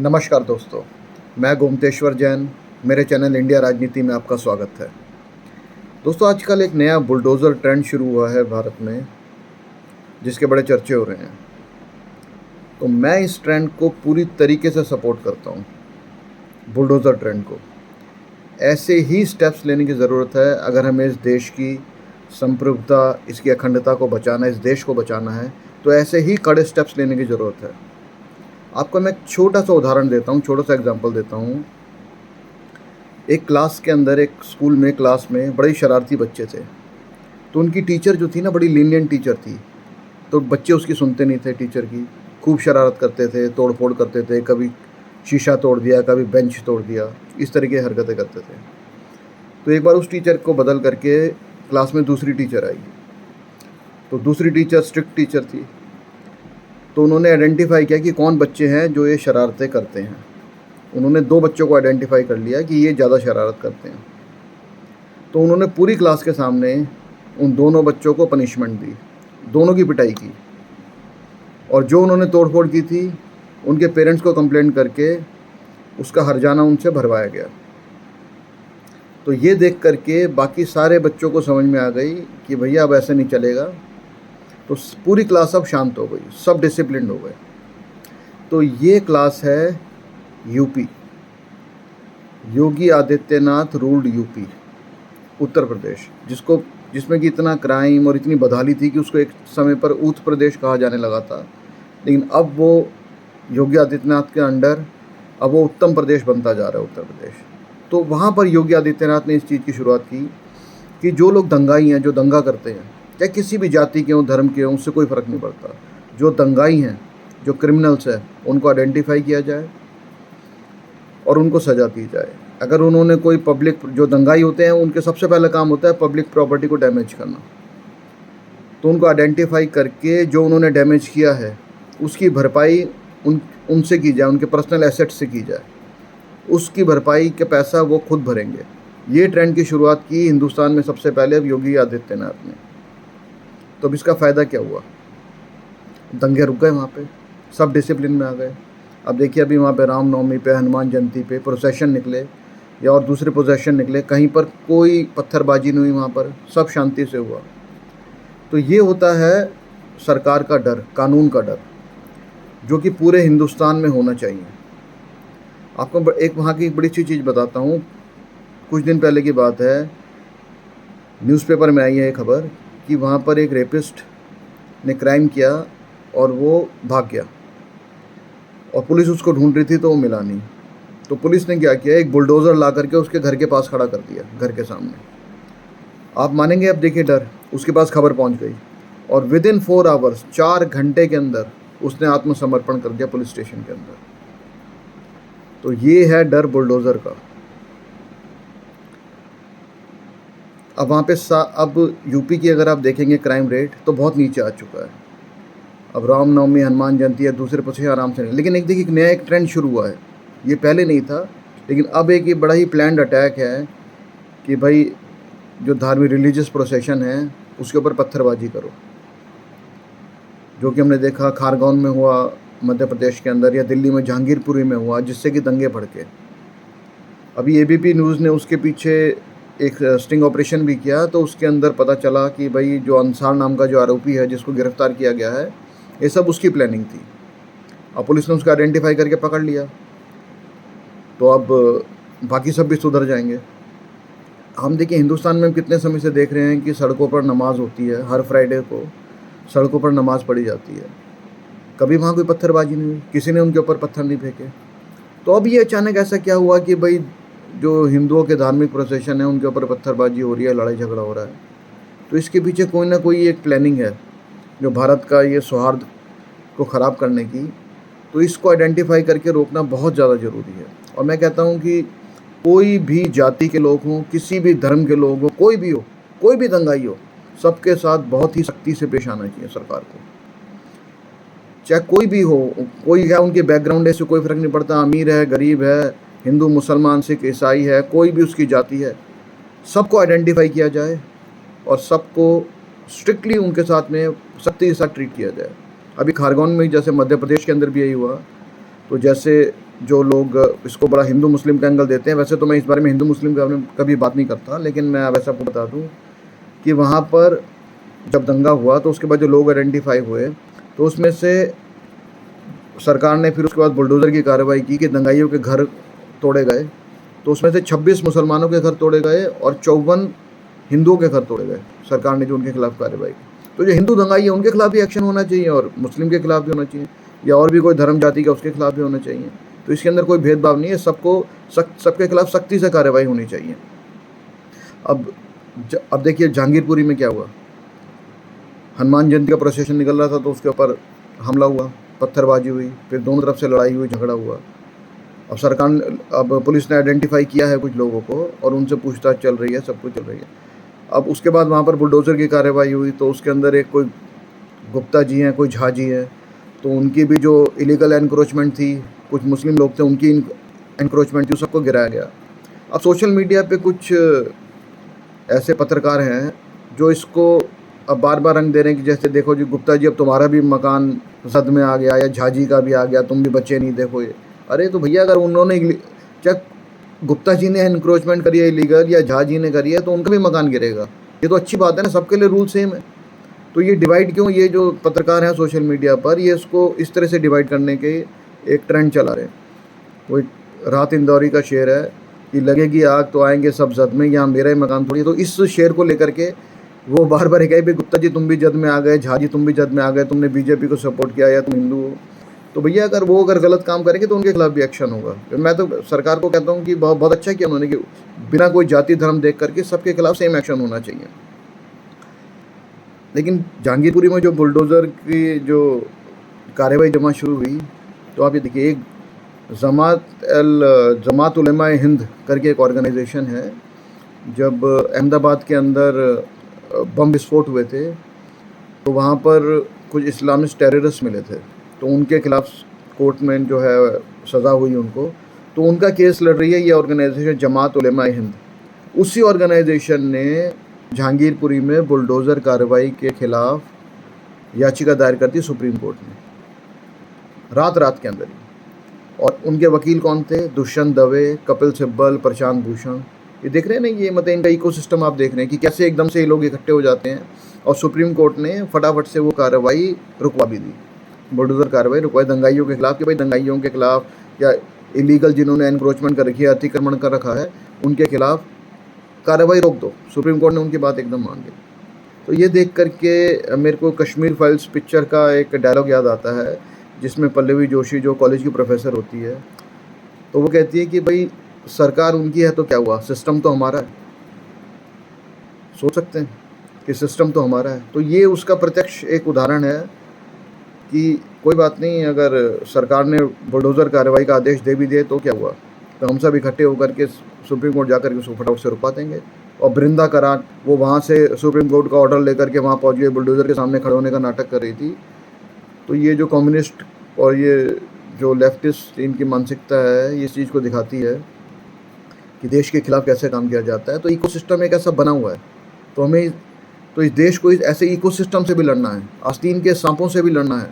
नमस्कार दोस्तों, मैं गोमतेश्वर जैन। मेरे चैनल इंडिया राजनीति में आपका स्वागत है। दोस्तों, आजकल एक नया बुलडोज़र ट्रेंड शुरू हुआ है भारत में, जिसके बड़े चर्चे हो रहे हैं। तो मैं इस ट्रेंड को पूरी तरीके से सपोर्ट करता हूँ, बुलडोज़र ट्रेंड को। ऐसे ही स्टेप्स लेने की ज़रूरत है अगर हमें इस देश की संप्रभुता, इसकी अखंडता को बचाना, इस देश को बचाना है, तो ऐसे ही कड़े स्टेप्स लेने की ज़रूरत है। आपको मैं एक छोटा सा उदाहरण देता हूँ, छोटा सा एग्जांपल देता हूँ। एक क्लास के अंदर, एक स्कूल में क्लास में बड़े शरारती बच्चे थे। तो उनकी टीचर जो थी ना, बड़ी लीनियंट टीचर थी। तो बच्चे उसकी सुनते नहीं थे टीचर की, खूब शरारत करते थे, तोड़ फोड़ करते थे, कभी शीशा तोड़ दिया, कभी बेंच तोड़ दिया, इस तरह की हरकतें करते थे। तो एक बार उस टीचर को बदल करके क्लास में दूसरी टीचर आई। तो दूसरी टीचर स्ट्रिक्ट टीचर थी। तो उन्होंने आइडेंटिफाई किया कि कौन बच्चे हैं जो ये शरारतें करते हैं। उन्होंने 2 बच्चों को आइडेंटिफाई कर लिया कि ये ज़्यादा शरारत करते हैं। तो उन्होंने पूरी क्लास के सामने उन दोनों बच्चों को पनिशमेंट दी, दोनों की पिटाई की। और जो उन्होंने तोड़फोड़ की थी, उनके पेरेंट्स को कंप्लेंट करके उसका हर्जाना उनसे भरवाया गया। तो ये देख करके बाकी सारे बच्चों को समझ में आ गई कि भैया अब ऐसे नहीं चलेगा। तो पूरी क्लास अब शांत हो गई, सब डिसिप्लिन्ड हो गए। तो ये क्लास है UP, Yogi Adityanath ruled UP, Uttar Pradesh, जिसमें कि इतना क्राइम और इतनी बदहाली थी कि उसको एक समय पर उत्तर प्रदेश कहा जाने लगा था। लेकिन अब वो योगी आदित्यनाथ के अंडर अब वो उत्तम प्रदेश बनता जा रहा है, उत्तर प्रदेश। तो वहाँ पर योगी आदित्यनाथ ने इस चीज़ की शुरुआत की कि जो लोग दंगाई हैं, जो दंगा करते हैं, चाहे किसी भी जाति के हों, धर्म के हों, उससे कोई फ़र्क नहीं पड़ता। जो दंगाई हैं, जो क्रिमिनल्स हैं, उनको आइडेंटिफाई किया जाए और उनको सज़ा दी जाए। अगर उन्होंने कोई पब्लिक, जो दंगाई होते हैं उनके सबसे पहला काम होता है पब्लिक प्रॉपर्टी को डैमेज करना। तो उनको आइडेंटिफाई करके जो उन्होंने डैमेज किया है उसकी भरपाई उनसे की जाए, उनके पर्सनल एसेट्स से की जाए। उसकी भरपाई के पैसा वो खुद भरेंगे। ये ट्रेंड की शुरुआत की हिंदुस्तान में सबसे पहले अब योगी आदित्यनाथ ने। तो अब इसका फ़ायदा क्या हुआ? दंगे रुक गए, वहाँ पे सब डिसिप्लिन में आ गए। अब देखिए, अभी वहाँ पे रामनवमी पे, हनुमान जयंती पे प्रोसेशन निकले या और दूसरे प्रोसेशन निकले, कहीं पर कोई पत्थरबाजी नहीं हुई, वहाँ पर सब शांति से हुआ। तो ये होता है सरकार का डर, कानून का डर, जो कि पूरे हिंदुस्तान में होना चाहिए। आपको एक वहाँ की एक बड़ी अच्छी चीज़ बताता हूँ। कुछ दिन पहले की बात है, न्यूज़पेपर में आई है खबर कि वहाँ पर एक रेपिस्ट ने क्राइम किया और वो भाग गया और पुलिस उसको ढूंढ रही थी तो वो मिला नहीं। तो पुलिस ने क्या किया, एक बुलडोज़र ला करके उसके घर के पास खड़ा कर दिया, घर के सामने। आप मानेंगे? अब देखिए डर, उसके पास खबर पहुंच गई और विदिन 4 आवर्स, 4 घंटे के अंदर उसने आत्मसमर्पण कर दिया पुलिस स्टेशन के अंदर। तो ये है डर बुलडोज़र का। अब वहाँ पे अब यूपी की अगर आप देखेंगे क्राइम रेट तो बहुत नीचे आ चुका है। अब रामनवमी, हनुमान जयंती या दूसरे पक्ष आराम से नहीं। लेकिन एक देखिए, एक नया एक ट्रेंड शुरू हुआ है। ये पहले नहीं था, लेकिन अब एक ये बड़ा ही प्लान्ड अटैक है कि भाई जो धार्मिक रिलीजियस प्रोसेशन है उसके ऊपर पत्थरबाजी करो, जो कि हमने देखा खारगोन में हुआ मध्य प्रदेश के अंदर, या दिल्ली में जहांगीरपुरी में हुआ, जिससे कि दंगे भड़के। अभी एबीपी न्यूज़ ने उसके पीछे एक स्टिंग ऑपरेशन भी किया, तो उसके अंदर पता चला कि भाई जो अंसार नाम का जो आरोपी है, जिसको गिरफ्तार किया गया है, ये सब उसकी प्लानिंग थी। अब पुलिस ने उसको आइडेंटिफाई करके पकड़ लिया। तो अब बाकी सब भी सुधर जाएंगे। हम देखिए, हिंदुस्तान में कितने समय से देख रहे हैं कि सड़कों पर नमाज होती है, हर फ्राइडे को सड़कों पर नमाज पढ़ी जाती है। कभी वहाँ कोई पत्थरबाजी नहीं हुई, किसी ने उनके ऊपर पत्थर नहीं फेंके। तो अब ये अचानक ऐसा क्या हुआ कि भाई जो हिंदुओं के धार्मिक प्रोसेशन है उनके ऊपर पत्थरबाजी हो रही है, लड़ाई झगड़ा हो रहा है? तो इसके पीछे कोई ना कोई एक प्लानिंग है, जो भारत का ये सौहार्द को ख़राब करने की। तो इसको आइडेंटिफाई करके रोकना बहुत ज़्यादा ज़रूरी है। और मैं कहता हूँ कि कोई भी जाति के लोग हों, किसी भी धर्म के लोग हों, कोई भी हो, कोई भी दंगाई हो, सबके साथ बहुत ही सख्ती से पेश आना चाहिए सरकार को। चाहे कोई भी हो, कोई क्या उनके बैकग्राउंड है, इससे कोई फ़र्क नहीं पड़ता। अमीर है, गरीब है, हिंदू, मुसलमान, सिख, ईसाई है, कोई भी उसकी जाति है, सबको आइडेंटिफाई किया जाए और सबको स्ट्रिक्टली उनके साथ में सख्ती के साथ ट्रीट किया जाए। अभी खारगोन में जैसे मध्य प्रदेश के अंदर भी यही हुआ। तो जैसे जो लोग इसको बड़ा हिंदू मुस्लिम का एंगल देते हैं, वैसे तो मैं इस बारे में हिंदू मुस्लिम के बारे में कभी बात नहीं करता, लेकिन मैं अब ऐसा बता दूँ कि वहाँ पर जब दंगा हुआ तो उसके बाद जो लोग आइडेंटिफाई हुए, तो उसमें से सरकार ने फिर उसके बाद बुलडोज़र की कार्रवाई की कि दंगाइयों के घर तोड़े गए। तो उसमें से 26 मुसलमानों के घर तोड़े गए और 54 हिंदुओं के घर तोड़े गए, सरकार ने जो उनके खिलाफ कार्रवाई की। तो जो हिंदू दंगाई है उनके खिलाफ भी एक्शन होना चाहिए और मुस्लिम के खिलाफ भी होना चाहिए, या और भी कोई धर्म जाति का उसके खिलाफ भी होना चाहिए। तो इसके अंदर कोई भेदभाव नहीं है, सबके खिलाफ सख्ती से कार्रवाई होनी चाहिए। अब देखिए जहांगीरपुरी में क्या हुआ। हनुमान जयंती का प्रोसेशन निकल रहा था तो उसके ऊपर हमला हुआ, पत्थरबाजी हुई, फिर दोनों तरफ से लड़ाई हुई, झगड़ा हुआ। अब पुलिस ने आइडेंटिफाई किया है कुछ लोगों को और उनसे पूछताछ चल रही है, सब कुछ चल रही है। अब उसके बाद वहाँ पर बुलडोज़र की कार्रवाई हुई, तो उसके अंदर एक कोई गुप्ता जी हैं, कोई झा जी हैं, तो उनकी भी जो इलीगल एनक्रोचमेंट थी, कुछ मुस्लिम लोग थे उनकी एनक्रोचमेंट थी, सबको गिराया गया। अब सोशल मीडिया पे कुछ ऐसे पत्रकार हैं जो इसको अब बार बार रंग दे रहे हैं कि जैसे देखो जी गुप्ता जी अब तुम्हारा भी मकान जद में आ गया, या झा जी का भी आ गया, तुम भी बच्चे नहीं देखो ये। अरे तो भैया अगर उन्होंने क्या गुप्ता जी ने एनक्रोचमेंट करी है इलीगल या झा जी ने करी है तो उनका भी मकान गिरेगा। ये तो अच्छी बात है ना, सबके लिए रूल सेम है। तो ये डिवाइड क्यों, ये जो पत्रकार हैं सोशल मीडिया पर ये इसको इस तरह से डिवाइड करने के एक ट्रेंड चला रहे हैं। वो राहत इंदौरी का शेर है कि लगेगी आग तो आएंगे सब जद में, यहाँ मेरा ही मकान थोड़ी। तो इस शेर को लेकर के वो बार बार कहे भाई गुप्ता जी तुम भी जद में आ गए, झा जी तुम भी जद में आ गए, तुमने बीजेपी को सपोर्ट किया या तुम हिंदू हो। तो भैया अगर गलत काम करेंगे तो उनके खिलाफ भी एक्शन होगा। मैं तो सरकार को कहता हूँ कि बहुत अच्छा किया उन्होंने कि बिना कोई जाति धर्म देख करके सबके खिलाफ सेम एक्शन होना चाहिए। लेकिन जहांगीरपुरी में जो बुलडोज़र की जो कार्रवाई जमा शुरू हुई, तो आप ये देखिए, एक जमात उलेमा हिंद करके एक ऑर्गेनाइजेशन है। जब अहमदाबाद के अंदर बम विस्फोट हुए थे तो वहाँ पर कुछ इस्लामिस्ट टेररिस्ट मिले थे, तो उनके खिलाफ कोर्ट में जो है सज़ा हुई उनको, तो उनका केस लड़ रही है ये ऑर्गेनाइजेशन जमात उलेमा हिंद। उसी ऑर्गेनाइजेशन ने जहांगीरपुरी में बुलडोज़र कार्रवाई के खिलाफ याचिका दायर कर दी सुप्रीम कोर्ट में, रात के अंदर ही। और उनके वकील कौन थे? दुष्यंत दवे, कपिल सिब्बल, प्रशांत भूषण। ये देख रहे हैं ना, ये मतलब इनका इकोसिस्टम आप देख रहे हैं कि कैसे एकदम से ये लोग इकट्ठे हो जाते हैं। और सुप्रीम कोर्ट ने फटाफट से वो कार्रवाई रुकवा भी दी, बुलडोज़र कार्रवाई रुकवाई दंगाइयों के खिलाफ कि भाई दंगाइयों के खिलाफ या इलीगल जिन्होंने एनक्रोचमेंट कर रखी है, अतिक्रमण कर रखा है, उनके खिलाफ कार्रवाई रोक दो। सुप्रीम कोर्ट ने उनकी बात एकदम मान ली। तो ये देख करके मेरे को कश्मीर फाइल्स पिक्चर का एक डायलॉग याद आता है जिसमें पल्लवी जोशी जो कॉलेज की प्रोफेसर होती है, तो वो कहती है कि भाई सरकार उनकी है तो क्या हुआ, सिस्टम तो हमारा है। सोच सकते हैं कि सिस्टम तो हमारा है। तो ये उसका प्रत्यक्ष एक उदाहरण है कि कोई बात नहीं, अगर सरकार ने बुलडोज़र कार्रवाई का आदेश दे भी दिए तो क्या हुआ, तो हम सब इकट्ठे होकर के सुप्रीम कोर्ट जाकर के उसको फटाफट से रुकवा देंगे। और बृंदा कराट वो वहाँ से सुप्रीम कोर्ट का ऑर्डर लेकर के वहाँ पहुँच गई, बुलडोज़र के सामने खड़े होने का नाटक कर रही थी। तो ये जो कम्युनिस्ट और ये जो लेफ्टिस्ट इनकी मानसिकता है, ये इस चीज़ को दिखाती है कि देश के खिलाफ कैसे काम किया जाता है। तो इकोसिस्टम एक ऐसा बना हुआ है, तो हमें तो इस देश को ऐसे इकोसिस्टम से भी लड़ना है, आस्तीन के सांपों से भी लड़ना है।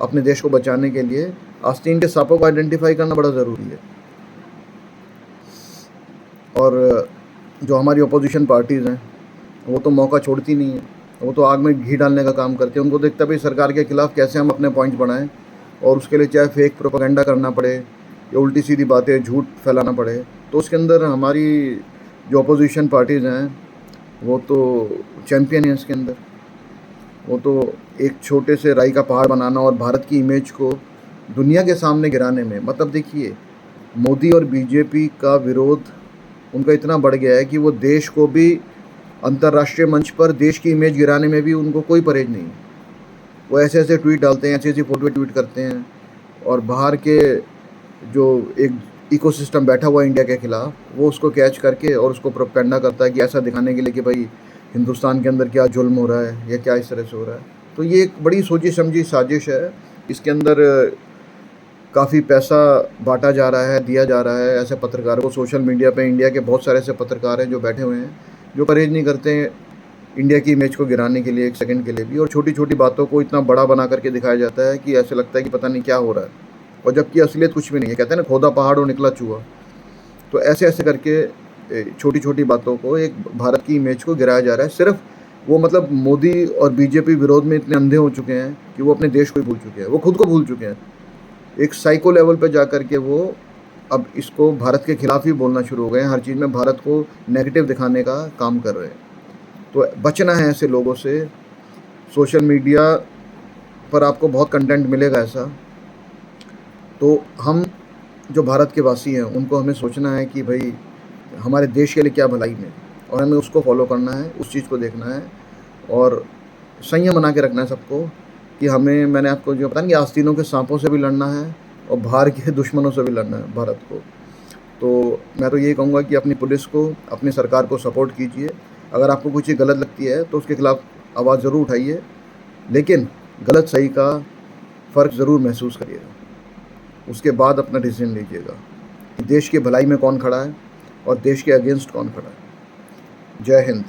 अपने देश को बचाने के लिए आस्तीन के सांपों को आइडेंटिफाई करना बड़ा ज़रूरी है। और जो हमारी अपोजिशन पार्टीज़ हैं वो तो मौका छोड़ती नहीं है, वो तो आग में घी डालने का काम करते हैं। उनको देखता भाई सरकार के खिलाफ कैसे हम अपने पॉइंट्स बढ़ाएं, और उसके लिए चाहे फेक प्रोपेगेंडा करना पड़े या उल्टी सीधी बातें झूठ फैलाना पड़े। तो उसके अंदर हमारी जो अपोजिशन पार्टीज़ हैं वो तो चैम्पियन हैं इसके अंदर। वो तो एक छोटे से राई का पहाड़ बनाना और भारत की इमेज को दुनिया के सामने गिराने में, मतलब देखिए मोदी और बीजेपी का विरोध उनका इतना बढ़ गया है कि वो देश को भी अंतर्राष्ट्रीय मंच पर देश की इमेज गिराने में भी उनको कोई परहेज नहीं। वो ऐसे ऐसे ट्वीट डालते हैं, ऐसी ऐसी फोटो ट्वीट करते हैं, और बाहर के जो एक इकोसिस्टम बैठा हुआ है इंडिया के खिलाफ, वो उसको कैच करके और उसको प्रोपेगेंडा करता है कि ऐसा दिखाने के लिए कि भाई हिंदुस्तान के अंदर क्या जुल्म हो रहा है या क्या इस तरह से हो रहा है। तो ये एक बड़ी सोची समझी साजिश है। इसके अंदर काफ़ी पैसा बांटा जा रहा है, दिया जा रहा है ऐसे पत्रकारों को। सोशल मीडिया पे इंडिया के बहुत सारे ऐसे पत्रकार हैं जो बैठे हुए हैं, जो परहेज नहीं करते हैं इंडिया की इमेज को गिराने के लिए, एक सेकंड के लिए भी। और छोटी छोटी बातों को इतना बड़ा बना करके दिखाया जाता है कि ऐसे लगता है कि पता नहीं क्या हो रहा है। और जबकि असलियत कुछ भी नहीं है। कहते हैं ना, खोदा पहाड़ और निकला चूहा। तो ऐसे ऐसे करके छोटी छोटी बातों को, एक भारत की इमेज को गिराया जा रहा है। सिर्फ वो मतलब मोदी और बीजेपी विरोध में इतने अंधे हो चुके हैं कि वो अपने देश को ही भूल चुके हैं, वो खुद को भूल चुके हैं। एक साइको लेवल पे जा कर के वो अब इसको भारत के खिलाफ ही बोलना शुरू हो गए हैं। हर चीज़ में भारत को नेगेटिव दिखाने का काम कर रहे हैं। तो बचना है ऐसे लोगों से। सोशल मीडिया पर आपको बहुत कंटेंट मिलेगा ऐसा। तो हम जो भारत के वासी हैं उनको हमें सोचना है कि भाई हमारे देश के लिए क्या भलाई में, और हमें उसको फॉलो करना है, उस चीज़ को देखना है और संयम बना के रखना है सबको कि हमें, मैंने आपको जो पता नहीं, आस्तीनों के सांपों से भी लड़ना है और बाहर के दुश्मनों से भी लड़ना है भारत को। तो मैं तो यही कहूँगा कि अपनी पुलिस को, अपनी सरकार को सपोर्ट कीजिए। अगर आपको कुछ चीज़ गलत लगती है तो उसके खिलाफ आवाज़ ज़रूर उठाइए, लेकिन गलत सही का फ़र्क ज़रूर महसूस करिएगा। उसके बाद अपना डिसीजन लीजिएगा कि देश की भलाई में कौन खड़ा है और देश के अगेंस्ट कौन खड़ा है। जय हिंद।